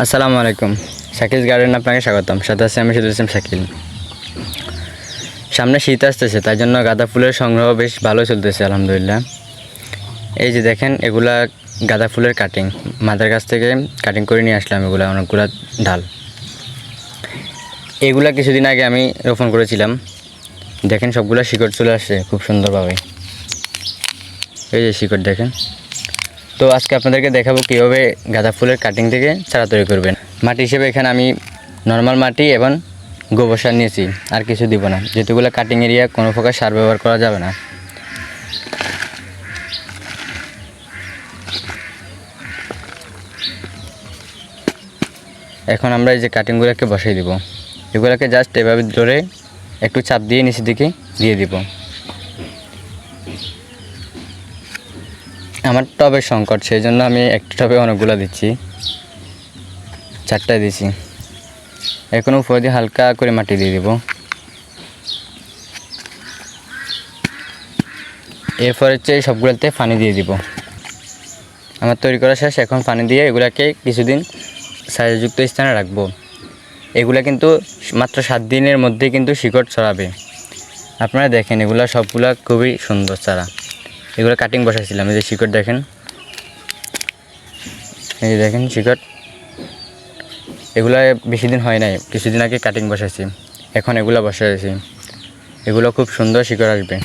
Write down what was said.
আসসালামু আলাইকুম। শাকিল গার্ডেন আপনাকে স্বাগতম। সাথে আছে আমি শুধু শাকিল। সামনে শীত আসতেছে, তাই জন্য গাঁদা ফুলের সংগ্রহ বেশ ভালো চলতেছে আলহামদুলিল্লাহ। এই যে দেখেন, এগুলা গাঁদা ফুলের কাটিং, মাদার কাছ থেকে কাটিং করে নিয়ে আসলাম। এগুলা অনেকগুলা ডাল। এগুলা কিছুদিন আগে আমি রোপণ করেছিলাম। দেখেন সবগুলা শিকড় চলে আসছে খুব সুন্দরভাবে। এই যে শিকড় দেখেন। তো আজকে আপনাদেরকে দেখাবো কীভাবে গাঁদা ফুলের কাটিং থেকে চারা তৈরি করবেন। মাটি হিসেবে এখানে আমি নর্মাল মাটি এবং গোবর সার নিয়েছি, আর কিছু দিব না, যেহেতুগুলো কাটিং এরিয়া কোনো প্রকার সার ব্যবহার করা যাবে না। এখন আমরা এই যে কাটিংগুলোকে বসাই দিব। এগুলোকে জাস্ট এভাবে ধরে একটু চাপ দিয়ে নিচের দিকে দিয়ে দিব। আমার টবের সংকট, সেই জন্য আমি একটা টবে অনেকগুলো দিচ্ছি, 4টা দিছি। এখন উপর দিয়ে হালকা করে মাটি দিয়ে দিব। এরপর হচ্ছে সবগুলোতে পানি দিয়ে দিব। আমার তৈরি করা শেষ। এখন পানি দিয়ে এগুলাকে কিছুদিন ছায়াযুক্ত স্থানে রাখবো। এগুলা কিন্তু মাত্র 7 দিনের মধ্যে কিন্তু শিকড় ছড়াবে। আপনারা দেখেন, এগুলা সবগুলা খুবই সুন্দর চারা। এগুলো কাটিং বসাইছিলাম। এই যে শিকড় দেখেন, এই যে দেখেন শিকড়। এগুলা বেশি দিন হয় নাই, কিছুদিন আগে কাটিং বসাইছি। এখন এগুলা বসাইছি। এগুলো খুব সুন্দর শিকড় আসবে।